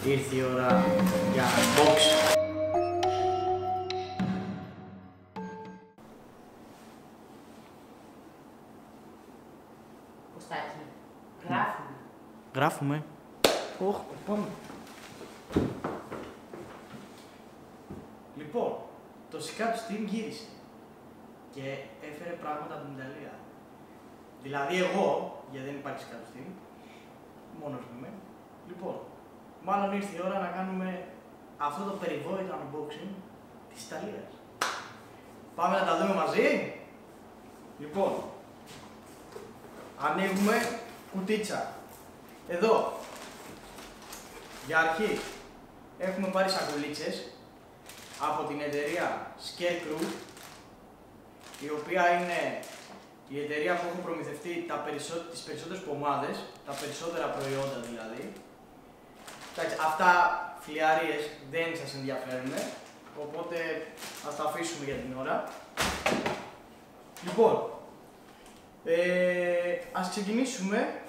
ήρθε η ώρα για unboxing. Κωστάκη, γράφουμε. Γράφουμε. Πάμε. Λοιπόν, το Scratch Team γύρισε και έφερε πράγματα από την Ιταλία. Δηλαδή εγώ, γιατί δεν υπάρχει Scratch Team, μόνος μου είμαι. Λοιπόν, μάλλον ήρθε η ώρα να κάνουμε αυτό το περιβόητο unboxing της Ιταλίας. Πάμε να τα δούμε μαζί. Λοιπόν, ανοίγουμε κουτίτσα. Εδώ, για αρχή, έχουμε πάρει σακουλίτσες από την εταιρεία Scarecrow, η οποία είναι η εταιρεία που έχουν προμηθευτεί τις περισσότερες πομάδες, τα περισσότερα προϊόντα δηλαδή. Εντάξει, αυτά φλιαρίες δεν σας ενδιαφέρουν, οπότε ας τα αφήσουμε για την ώρα. Λοιπόν, ας ξεκινήσουμε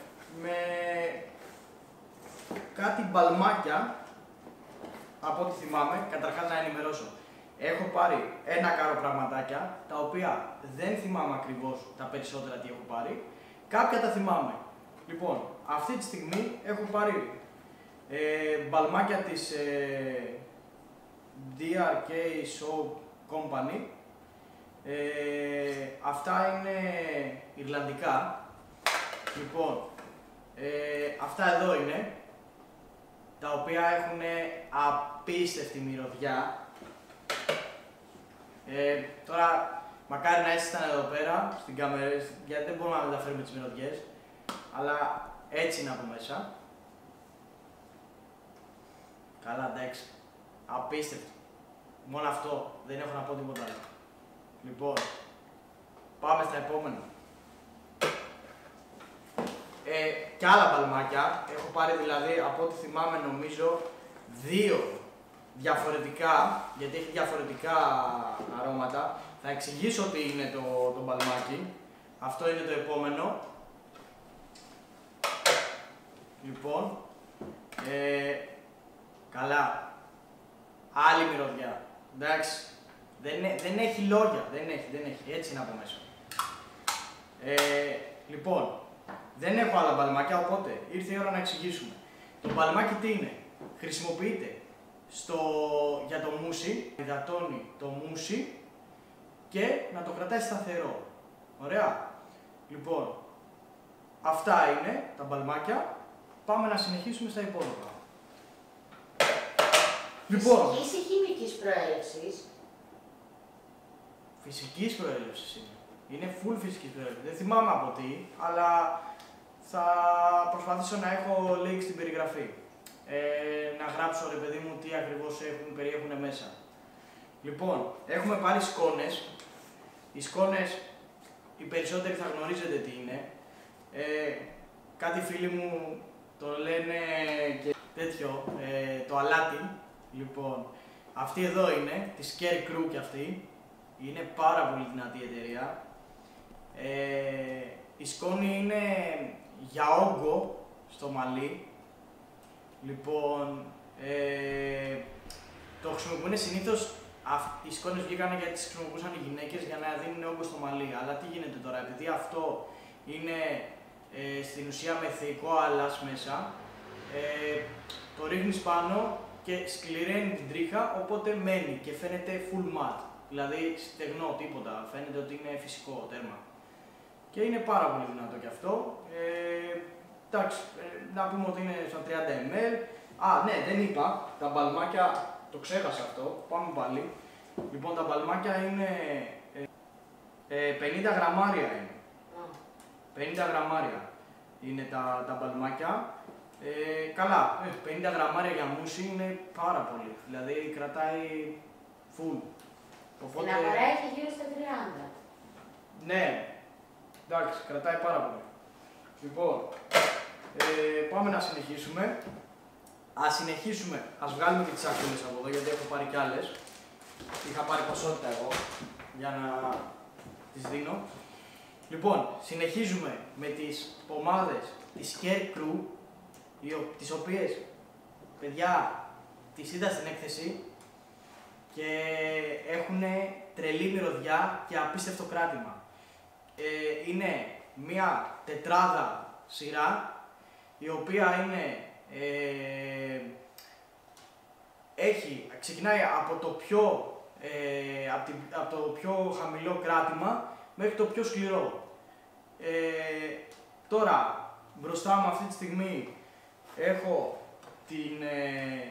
με κάτι μπαλμάκια, από ό,τι θυμάμαι. Καταρχάς να ενημερώσω. Έχω πάρει ένα κάρο πραγματάκια, τα οποία δεν θυμάμαι ακριβώς τα περισσότερα τι έχω πάρει. Κάποια τα θυμάμαι. Λοιπόν, αυτή τη στιγμή έχω πάρει μπαλμάκια της DRK Show Company. Αυτά είναι Ιρλανδικά. Λοιπόν, αυτά εδώ είναι, τα οποία έχουν απίστευτη μυρωδιά. Τώρα, μακάρι να ήσασταν εδώ πέρα, στην κάμερα, γιατί δεν μπορούμε να μεταφέρουμε τις μυρωδιές, αλλά έτσι είναι από μέσα. Καλά, εντάξει, απίστευτο. Μόνο αυτό, δεν έχω να πω τίποτα άλλο. Λοιπόν, πάμε στα επόμενα. Και άλλα μπαλμάκια, έχω πάρει δηλαδή, από ό,τι θυμάμαι νομίζω, 2 διαφορετικά, γιατί έχει διαφορετικά αρώματα. Θα εξηγήσω τι είναι το μπαλμάκι. Αυτό είναι το επόμενο. Λοιπόν, καλά, άλλη μυρωδιά, εντάξει, δεν έχει λόγια, δεν έχει, έτσι είναι από μέσα. Λοιπόν, δεν έχω άλλα μπαλμάκια, οπότε ήρθε η ώρα να εξηγήσουμε. Το μπαλμάκι τι είναι? Χρησιμοποιείται για το μουσι, υδατώνει το μουσι και να το κρατάει σταθερό. Ωραία. Λοιπόν, αυτά είναι τα μπαλμάκια. Πάμε να συνεχίσουμε στα υπόλοιπα. Λοιπόν, φυσικής ή χημικής προέλευσης? Φυσικής προέλευσης είναι. Είναι full φυσικής προέλευσης. Δεν θυμάμαι από τι, αλλά θα προσπαθήσω να έχω link στην περιγραφή. Να γράψω, ρε παιδί μου, τι ακριβώς περιέχουν μέσα. Λοιπόν, έχουμε πάρει σκόνες. Οι σκόνες, οι περισσότεροι θα γνωρίζετε τι είναι. Κάτι φίλοι μου το λένε και τέτοιο, το αλάτι. Λοιπόν, αυτή εδώ είναι, τη Scarecrow κι αυτή. Είναι πάρα πολύ δυνατή εταιρεία. Η σκόνη είναι για όγκο στο μαλλί. Λοιπόν, το χρησιμοποιούν συνήθως, οι σκόνες βγήκαν γιατί τις χρησιμοποιούσαν οι γυναίκες για να δίνουν όγκο στο μαλλί. Αλλά τι γίνεται τώρα, επειδή αυτό είναι στην ουσία με θεϊκό αλάς μέσα, το ρίχνεις πάνω και σκληραίνει την τρίχα, οπότε μένει και φαίνεται full matte. Δηλαδή στεγνό, τίποτα, φαίνεται ότι είναι φυσικό τέρμα. Και είναι πάρα πολύ δυνατό κι αυτό. Εντάξει, να πούμε ότι είναι στα 30 ml. Α, ναι, δεν είπα, τα μπαλμάκια, το ξέχασα αυτό, πάμε πάλι. Λοιπόν, τα μπαλμάκια είναι 50 γραμμάρια είναι. 50 γραμμάρια είναι τα μπαλμάκια. Καλά, 50 γραμμάρια για μουσι είναι πάρα πολύ, δηλαδή κρατάει full. Οπότε... Στην αγορά έχει γύρω στα 30. Ναι, εντάξει, κρατάει πάρα πολύ. Λοιπόν, πάμε να συνεχίσουμε. Ας βγάλουμε και τις σακούλες από εδώ, γιατί έχω πάρει κι άλλες. Είχα πάρει ποσότητα εγώ, για να τις δίνω. Λοιπόν, συνεχίζουμε με τις πομάδες της Scarecrow, τις οποίες παιδιά, τις είδα στην έκθεση και έχουν τρελή μυρωδιά και απίστευτο κράτημα. Είναι μία τετράδα σειρά, η οποία είναι, ξεκινάει από το πιο χαμηλό κράτημα μέχρι το πιο σκληρό. Τώρα, μπροστά μου αυτή τη στιγμή έχω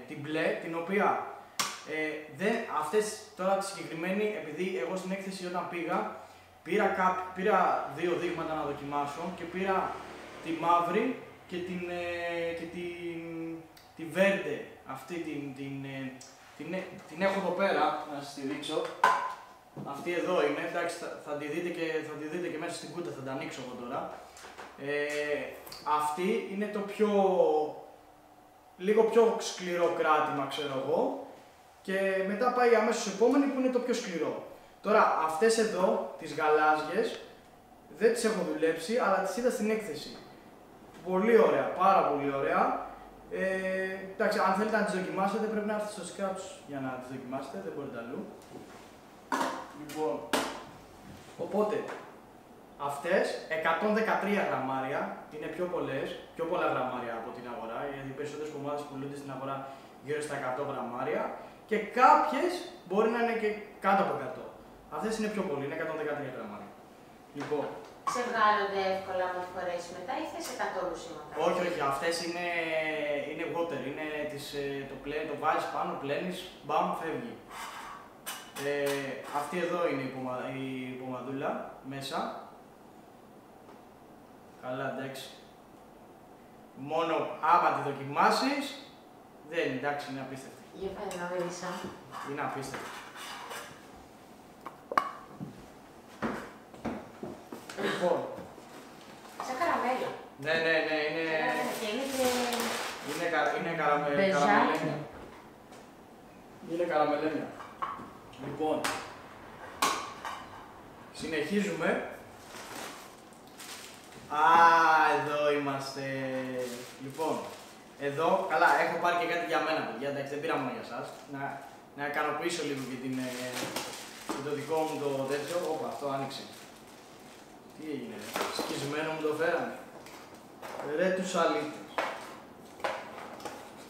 την μπλε, την οποία αυτές τώρα τη συγκεκριμένη, επειδή εγώ στην έκθεση όταν πήγα, πήρα 2 δείγματα να δοκιμάσω και πήρα τη μαύρη και τη βέρντε, αυτή την έχω εδώ πέρα, να σας τη δείξω. Αυτή εδώ είναι, εντάξει, θα τη δείτε και μέσα στην κούτα, θα τα ανοίξω εγώ τώρα. Αυτή είναι το λίγο πιο σκληρό κράτημα, ξέρω εγώ, και μετά πάει αμέσως επόμενη που είναι το πιο σκληρό. Τώρα, αυτές εδώ, τις γαλάζιες, δεν τις έχω δουλέψει, αλλά τις είδα στην έκθεση. Πολύ ωραία, πάρα πολύ ωραία. Εντάξει, αν θέλετε να τις δοκιμάσετε, πρέπει να έρθετε στο Scratch για να τις δοκιμάσετε, δεν μπορείτε αλλού. Λοιπόν, οπότε, αυτές 113 γραμμάρια, είναι πιο πολλά γραμμάρια από την αγορά, γιατί οι περισσότερες πομάδες πουλούνται στην αγορά γύρω στα 100 γραμμάρια και κάποιες μπορεί να είναι και κάτω από 100. Αυτές είναι πιο πολύ, είναι 113 γραμμάρια. Λοιπόν, σε βγάλονται εύκολα με φορές μετά ή θες 100 ρουσίματα? όχι, αυτές είναι water, είναι το βάζεις πάνω, πλένεις, μπαμ, φεύγει. Αυτή εδώ είναι η πομαδούλα μέσα. Καλά, εντάξει. Μόνο άμα τη δοκιμάσεις, εντάξει, είναι απίστευτη. Για φάει να βρήσα. Είναι απίστευτη. Λοιπόν. Σαν καραμέλα. Ναι, είναι... Είναι καραμελένια. Είναι καραμελένια. Λοιπόν, συνεχίζουμε. Εδώ είμαστε. Λοιπόν, εδώ, καλά, έχω πάρει και κάτι για μένα, παιδιά, εντάξει, δεν πήρα μόνο για εσάς. Να ικανοποιήσω λίγο και το δικό μου το τέτοιο. Όπα, αυτό άνοιξε. Τι έγινε, σκισμένο μου το φέρανε. Ρε τους αλήτες.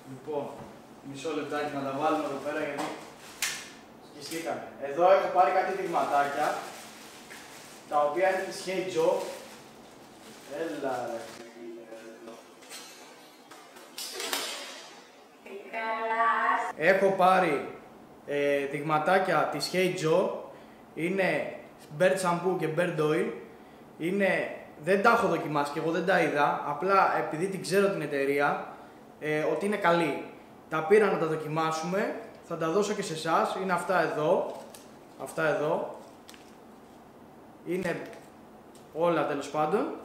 Λοιπόν, μισό λεπτάκι να τα βάλουμε εδώ πέρα γιατί σκιστήκαμε. Εδώ έχω πάρει κάτι δειγματάκια, τα οποία είναι της Hey Joe. Έλα ρε. Έχω πάρει δειγματάκια της Hey Joe. Είναι Bird Shampoo και Bird Oil. Δεν τα έχω δοκιμάσει και εγώ δεν τα είδα, απλά επειδή την ξέρω την εταιρεία, ότι είναι καλή. Τα πήρα να τα δοκιμάσουμε, θα τα δώσω και σε εσάς, είναι αυτά εδώ. Είναι όλα τέλος πάντων.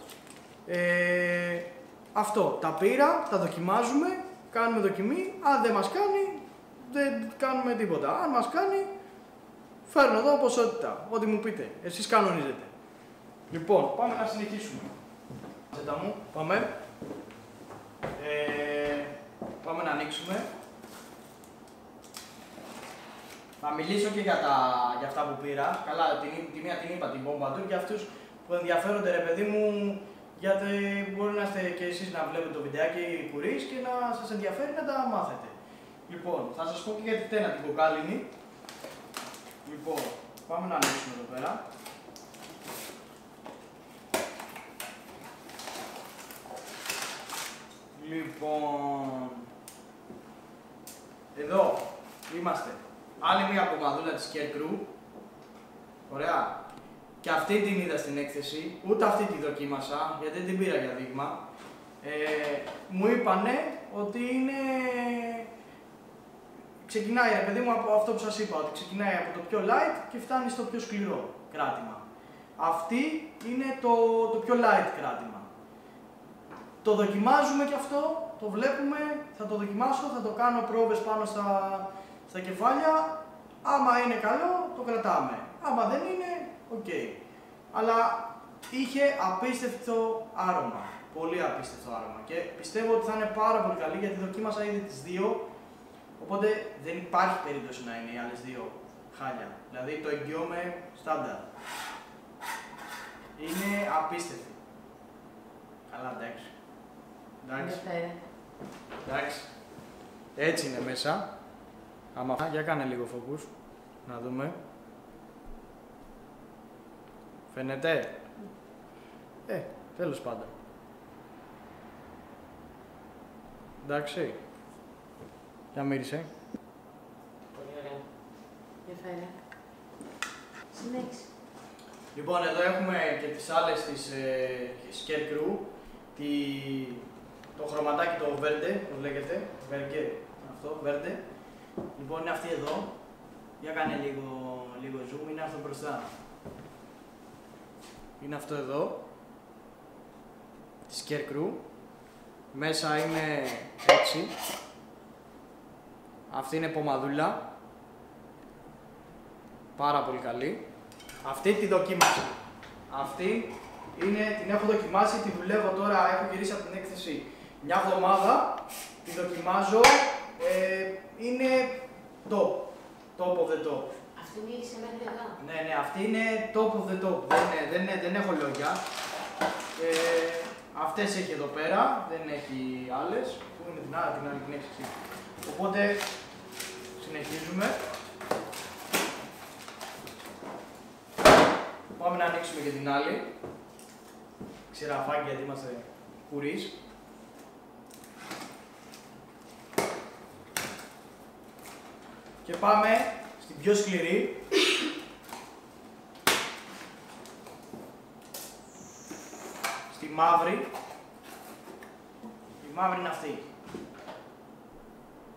Αυτό, τα πήρα, τα δοκιμάζουμε, κάνουμε δοκιμή, αν δεν μας κάνει, δεν κάνουμε τίποτα. Αν μας κάνει, φέρνω εδώ ποσότητα, ό,τι μου πείτε, εσείς κανονίζετε. Λοιπόν, πάμε να συνεχίσουμε. Ζέτα μου, πάμε. Πάμε να ανοίξουμε. Θα μιλήσω και για αυτά που πήρα. Καλά, τη μία την είπα, την Bombardier, για αυτούς που ενδιαφέρονται, ρε παιδί μου, γιατί μπορεί να είστε και εσείς να βλέπετε το βιντεάκι κουρείς και να σας ενδιαφέρει να τα μάθετε. Λοιπόν, θα σας πω και για τη φτένα την κοκάλινη. Λοιπόν, πάμε να ανοίξουμε εδώ πέρα. Λοιπόν, εδώ είμαστε. Άλλη μία πομαδούλα της Scarecrow. Ωραία. Και αυτή την είδα στην έκθεση. Ούτε αυτή τη δοκίμασα, γιατί δεν την πήρα για δείγμα. Μου είπανε ότι είναι... Ξεκινάει, ρε παιδί μου, από αυτό που σας είπα, ότι ξεκινάει από το πιο light και φτάνει στο πιο σκληρό κράτημα. Αυτή είναι το πιο light κράτημα. Το δοκιμάζουμε και αυτό, το βλέπουμε, θα το δοκιμάσω, θα το κάνω πρόβες πάνω στα κεφάλια. Άμα είναι καλό, το κρατάμε. Άμα δεν είναι, οκ. Αλλά είχε απίστευτο άρωμα. Πολύ απίστευτο άρωμα. Και πιστεύω ότι θα είναι πάρα πολύ καλή, γιατί δοκίμασα ήδη τις δύο Οπότε δεν υπάρχει περίπτωση να είναι οι άλλες δύο χάλια. Δηλαδή το εγγυώμαι στάνταρ. Είναι απίστευτη. Καλά, εντάξει. Εντάξει. Έτσι είναι μέσα. Για κάνε λίγο focus. Να δούμε. Φαίνεται. Τέλος πάντων. Εντάξει. Για μύρισε. Πολύ ωραία. Για φέρε. Συνέχισε. Λοιπόν, εδώ έχουμε και τις άλλες της Scarecrow. Το χρωματάκι το Verde, το λέγεται. Αυτό, Verde. Λοιπόν, είναι αυτή εδώ. Για κάνε λίγο zoom, είναι αυτό μπροστά. Είναι αυτό εδώ. Τη Scarecrow. Μέσα είναι έτσι. Αυτή είναι πομαδούλα. Πάρα πολύ καλή. Αυτή τη δοκίμασα. Αυτή την έχω δοκιμάσει, τη δουλεύω τώρα, έχω γυρίσει από την έκθεση μια εβδομάδα. Τη δοκιμάζω. Είναι top. Top of the top. Αυτή μίλησε μέχρι εδώ. Ναι, αυτή είναι top of the top. Δεν έχω λόγια. Αυτές έχει εδώ πέρα, δεν έχει άλλες. Πού είναι την άλλη την έχει. Οπότε συνεχίζουμε. Πάμε να ανοίξουμε και την άλλη. Ξηραφάκι, γιατί είμαστε κουρίς. Και πάμε στην πιο σκληρή. Στη μαύρη. Η μαύρη είναι αυτή.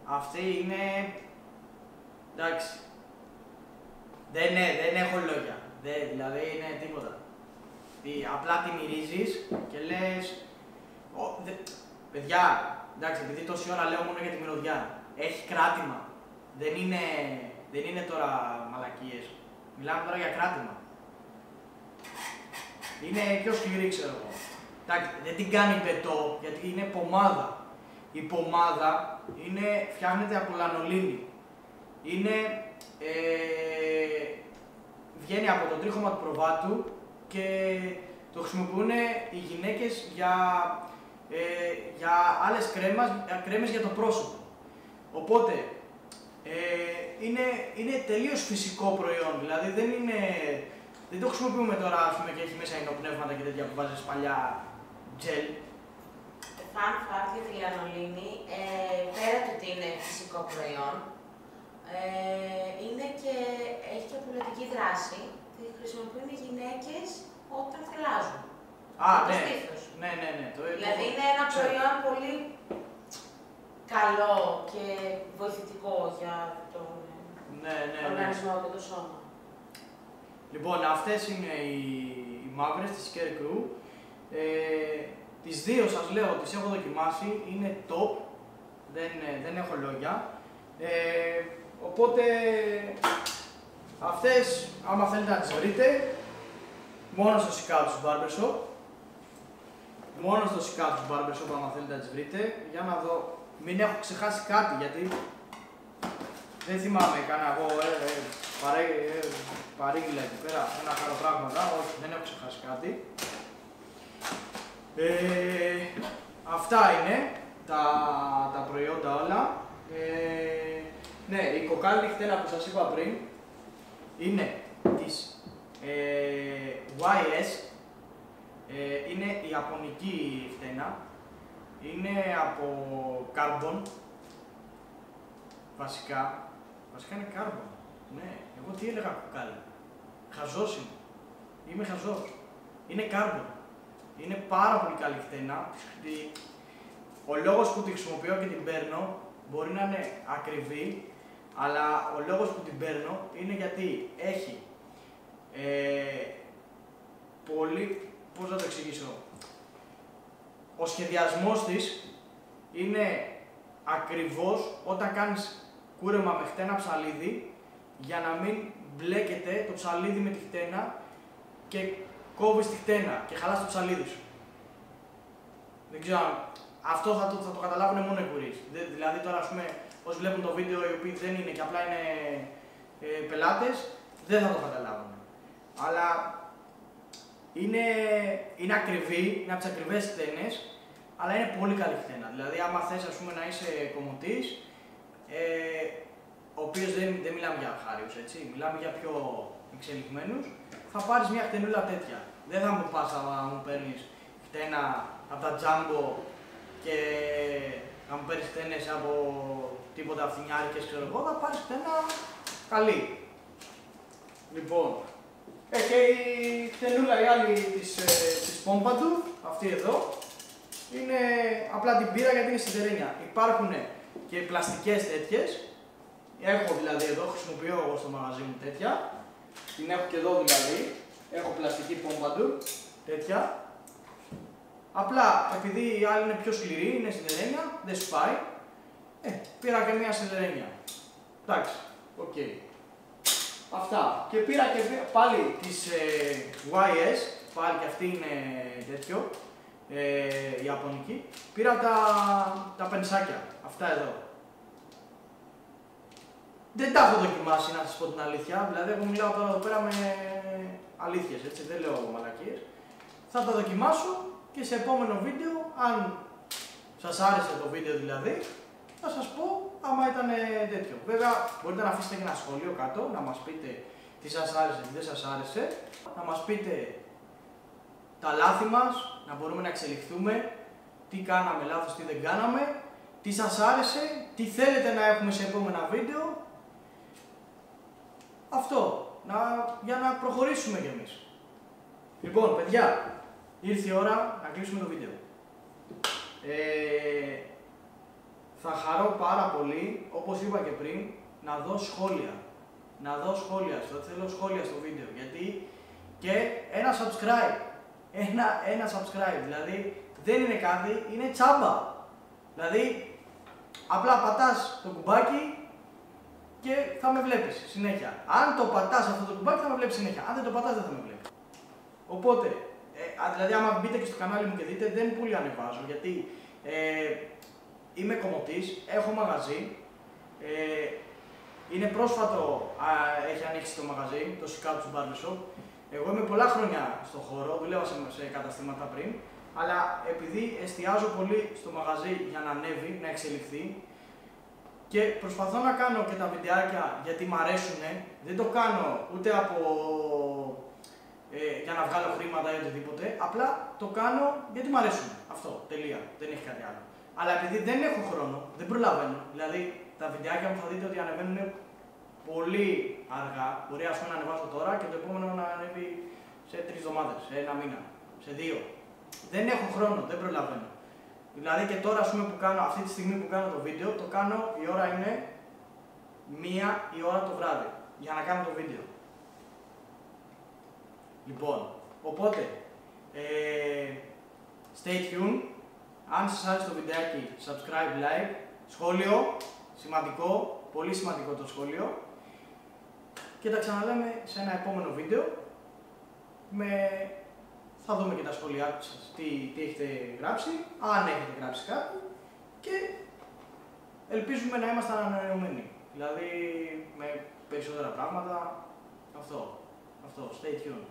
Αυτή είναι... εντάξει. Δεν έχω λόγια. Δηλαδή είναι τίποτα. Απλά τη μυρίζεις και λες... παιδιά, εντάξει, επειδή τόση ώρα λέω μόνο για τη μυρωδιά. Έχει κράτημα. Δεν είναι τώρα μαλακίες. Μιλάμε τώρα για κράτημα. Είναι πιο σκληρή, ξέρω εγώ. Εντάξει, δεν την κάνει πετό, γιατί είναι πομάδα. Η πομάδα φτιάχνεται από λανολίνη. Βγαίνει από το τρίχωμα του προβάτου και το χρησιμοποιούν οι γυναίκες για άλλες κρέμες για το πρόσωπο. Οπότε, είναι τελείως φυσικό προϊόν, δηλαδή δεν το χρησιμοποιούμε τώρα, ας πούμε, και έχει μέσα υνοπνεύματα και τέτοια που βάζεις παλιά τζελ. Fun fact για τη λανολίνη, πέρα του ότι είναι φυσικό προϊόν, έχει και απολυτική δράση. Τη χρησιμοποιούν οι γυναίκες όταν θυλάζουν. Ναι. Στήθος. Ναι. Δηλαδή είναι ένα προϊόν πολύ καλό και βοηθητικό για τον οργανισμό και το σώμα. Λοιπόν, αυτές είναι οι μαύρες της Scarecrow. Τις δύο σας λέω, τις έχω δοκιμάσει, είναι top, δεν έχω λόγια. Οπότε, αυτές, άμα θέλετε να τις βρείτε, μόνο στο Scout's Barbershop. Μόνο στο Scout's Barbershop, άμα θέλετε να τις βρείτε. Για να δω, μην έχω ξεχάσει κάτι, γιατί δεν θυμάμαι, κάνα εγώ παρήγγειλα εκεί πέρα ένα χαρό πράγματα. Όχι, δεν έχω ξεχάσει κάτι. Αυτά είναι τα προϊόντα όλα. Ναι, η κοκάλινη χτένα που σας είπα πριν είναι της YS. Είναι η ιαπωνική χτένα. Είναι από carbon. Βασικά είναι carbon. Ναι, εγώ τι έλεγα κοκάλινη. Χαζός είμαι χαζός. Είναι carbon. Είναι πάρα πολύ καλή χτένα. Ο λόγος που τη χρησιμοποιώ και την παίρνω μπορεί να είναι ακριβή, αλλά ο λόγος που την παίρνω είναι γιατί έχει πολύ, πώς να το εξηγήσω, ο σχεδιασμός της είναι ακριβώς όταν κάνεις κούρεμα με χτένα ψαλίδι, για να μην μπλέκεται το ψαλίδι με τη χτένα και κόβεις τη χτένα και χαλάς το ψαλίδι σου. Δεν ξέρω, αυτό θα το καταλάβουν μόνο οι κουρίς. Δηλαδή τώρα, ας πούμε, όσοι βλέπουν το βίντεο οι οποίοι δεν είναι και απλά είναι πελάτες, δεν θα το καταλάβουν. Αλλά είναι ακριβή, είναι από τις ακριβές χτένες, αλλά είναι πολύ καλή χτένα. Δηλαδή, άμα θες ας πούμε, να είσαι κομμωτής, ο οποίος δεν μιλάμε για χάριους, έτσι, μιλάμε για πιο εξελιγμένους, θα πάρεις μια χτενούλα τέτοια. Δεν θα μου πας να μου παίρνεις χτένα από τα Jumbo και να μου παίρνεις χτένες από τίποτα φθηνιάρικες, ξέρω εγώ, θα πάρεις χτένα καλή. Λοιπόν, και η χτενούλα η άλλη της Pompadour, αυτή εδώ, είναι απλά την πήρα γιατί είναι σιδερένια. Υπάρχουν και πλαστικές τέτοιες. Έχω δηλαδή εδώ, χρησιμοποιώ εγώ στο μαγαζί μου τέτοια. Την έχω και εδώ δηλαδή. Έχω πλαστική Pompadour, τέτοια. Απλά επειδή η άλλη είναι πιο σκληρή, είναι σιδερένια, δεν σπάει. Πήρα και μια σιδερένια. Εντάξει, οκ. Αυτά. Και πήρα και πάλι τις YS, πάλι και αυτή είναι τέτοιο. Ιαπωνική. Πήρα τα πενσάκια, αυτά εδώ. Δεν τα έχω δοκιμάσει να σας πω την αλήθεια, δηλαδή εγώ μιλάω τώρα εδώ πέρα με αλήθειες, έτσι, δεν λέω μαλακίες. Θα τα δοκιμάσω και σε επόμενο βίντεο, αν σας άρεσε το βίντεο δηλαδή, θα σας πω άμα ήταν τέτοιο. Βέβαια μπορείτε να αφήσετε και ένα σχόλιο κάτω, να μας πείτε τι σας άρεσε, τι δεν σας άρεσε, να μας πείτε τα λάθη μας, να μπορούμε να εξελιχθούμε, τι κάναμε λάθος, τι δεν κάναμε, τι σας άρεσε, τι θέλετε να έχουμε σε επόμενα βίντεο. Αυτό, για να προχωρήσουμε κι εμείς. Λοιπόν, παιδιά, ήρθε η ώρα να κλείσουμε το βίντεο. Θα χαρώ πάρα πολύ, όπως είπα και πριν, να δω σχόλια. Θέλω σχόλια στο βίντεο, γιατί και ένα subscribe. Ένα subscribe, δηλαδή δεν είναι κάτι, είναι τσάμπα. Δηλαδή, απλά πατάς το κουμπάκι και θα με βλέπεις συνέχεια. Αν το πατάς αυτό το κουμπάκι θα με βλέπεις συνέχεια, αν δεν το πατάς δεν θα με βλέπεις. Οπότε, δηλαδή άμα μπείτε και στο κανάλι μου και δείτε, δεν πολύ ανεβάζω, γιατί είμαι κομμωτής, έχω μαγαζί, είναι πρόσφατο, έχει ανοίξει το μαγαζί, το Scouts Barbershop. Εγώ είμαι πολλά χρόνια στον χώρο, δούλευα σε καταστήματα πριν, αλλά επειδή εστιάζω πολύ στο μαγαζί για να ανέβει, να εξελιχθεί και προσπαθώ να κάνω και τα βιντεάκια γιατί μ' αρέσουνε, δεν το κάνω ούτε για να βγάλω χρήματα ή οτιδήποτε, απλά το κάνω γιατί μ' αρέσουν. Αυτό, τελεία, δεν έχει κάτι άλλο. Αλλά επειδή δεν έχω χρόνο, δεν προλαβαίνω, δηλαδή τα βιντεάκια μου θα δείτε ότι ανεβαίνουν πολύ αργά, μπορεί ας πούμε να ανεβάσω τώρα και το επόμενο να ανέβει σε 3 εβδομάδες, σε 1 μήνα, σε 2. Δεν έχω χρόνο, δεν προλαβαίνω. Δηλαδή και τώρα ας πούμε που κάνω, αυτή τη στιγμή που κάνω το βίντεο, το κάνω, η ώρα είναι 1 η ώρα το βράδυ, για να κάνω το βίντεο. Λοιπόν, οπότε, stay tuned, αν σας άρεσε το βιντεάκι, subscribe, like, σχόλιο, σημαντικό, πολύ σημαντικό το σχόλιο. Και τα ξαναλέμε σε ένα επόμενο βίντεο. Θα δούμε και τα σχόλιά σας, τι έχετε γράψει, αν έχετε γράψει κάτι. Και ελπίζουμε να είμαστε ανανεωμένοι. Δηλαδή με περισσότερα πράγματα. Αυτό. Stay tuned.